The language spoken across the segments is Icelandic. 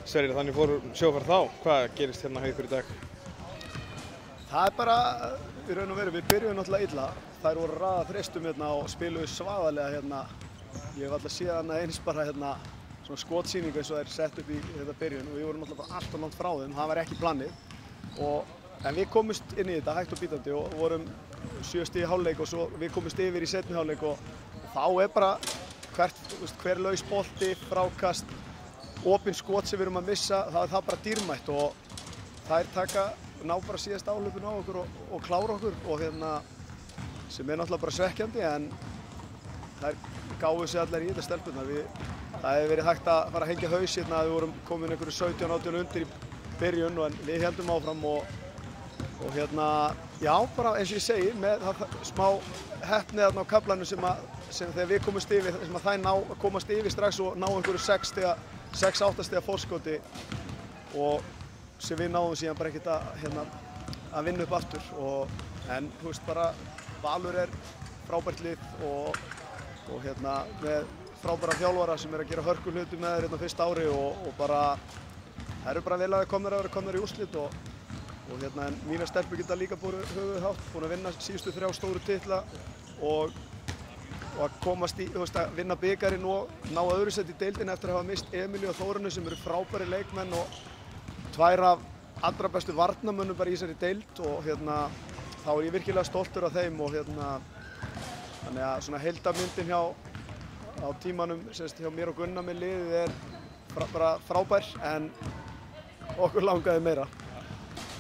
Sverrir, þannig fór sjóferð þá. Hvað gerist hérna hjá ykkur í dag? Það bara, í raun og veru, við byrjuðum náttúrulega illa. Þær voru að raða þristum hérna og spiluðu svaðalega hérna. Ég hef alltaf séð hana eins bara hérna svona skotsýningu eins og þær sett upp í þetta byrjun og við vorum náttúrulega bara allt og langt frá þeim. Það var ekki planið. En við komumst inn í þetta hægt og bítandi og vorum 7 stig í hálfleik og svo við komumst yfir í seinni hálfleik og þá bara hver laus bolti, frákast, opin skot sem við erum að missa, það er bara dýrmætt og þær ná bara síðast áhlaupin á okkur og klára okkur og hérna sem er náttúrulega bara svekkjandi en þær gáfu sig allar í þetta stelpurnar. Það hefði verið hægt að fara að hengja haus hérna að við vorum komin einhverju 17-18 undir í byrjun en við heldum áfram og hérna, já bara eins og ég segi með smá heppni þarna á kaflanum sem þegar við komumst yfir, sem að þær komast yfir strax og ná einhverju 6-8 stiga forskoti og sem við náðum síðan bara ekkert að vinna upp aftur en þú veist bara Valur er frábært lið og hérna með frábæra þjálfara sem er að gera hörkuhluti með þér hérna fyrsta ári og bara það eru bara vel að þeir komnir í úrslit og hérna en mínar stelpur geta líka borið höfuðið hátt, búin að vinna síðustu 3 stóru titla og að komast í, þú veist, að vinna bikarinn og ná öðru sæti í deildinni eftir að hafa mist Emilíu og Þórunni sem eru frábæri leikmenn og 2 af allra bestu varnarmönnum bara í þessari deild og hérna þá er ég virkilega stoltur af þeim og hérna þannig að svona heildarmyndin á tímanum hjá mér og Gunnar með liðið er bara frábær en okkur langaði meira.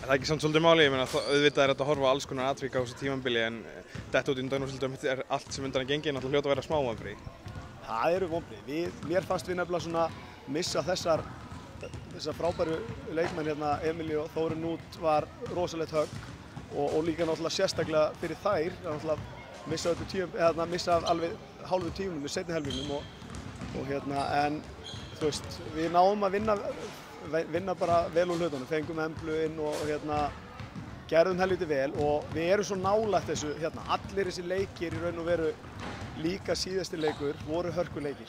Það er ekki samt svolítið máli, ég meina auðvitað er þetta að horfa á alls konar atvik á þessu tímabili en detta út undan úrslitum er allt sem undan að gengi náttúrulega hljóta að vera smá vonbrigði. Það eru vonbrigði. Mér fannst við nefnilega svona missa þessar frábæru leikmenn hérna, Emilíu og Þórunn út var rosalegt högg og líka náttúrulega sérstaklega fyrir þær að missa alveg hálfu tímunum í seinni helmingnum og hérna en þú veist, við náðum að vinna bara vel úr hlutunum, fengum Emblu inn og hérna gerðum helviti vel og við erum svo nálægt þessu hérna, allir þessi leikir í raun og veru líka síðasti leikur voru hörkuleikir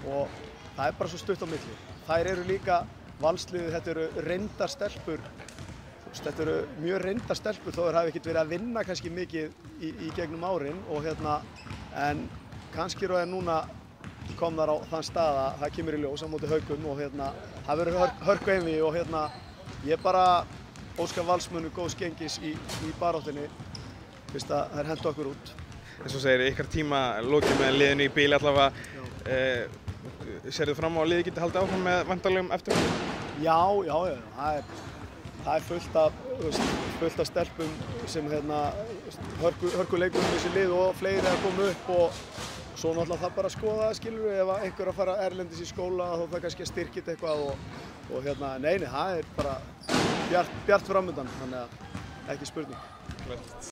og það er bara svo stutt á milli. Þær eru líka valsliðið, þetta eru reyndar stelpur, þetta eru mjög reyndar stelpur þó þær hafi ekkert verið að vinna kannski mikið í gegnum árin og hérna en kannski er núna kom þar á þann stað að það kemur í ljós á móti Haukum og hérna það verður hörku einví og hérna ég bara óska Valsmönnum góðs gengis í baráttunni fyrst að þær hentu okkur út. Eins og segir, ykkar tíma lokið með liðinu í bíli allavega. Sérðu fram á að liðið geti haldið áfram með væntanlegum eftirfylgni? Já, það er fullt af stelpum sem hérna hörkuleikum í þessi lið og fleiri að koma upp og svo náttúrulega það bara að skoða skilur við ef einhver að fara erlendis í skóla þá það kannski að styrkja eitthvað og hérna nei, það er bara bjart framundan þannig að ekki spurning.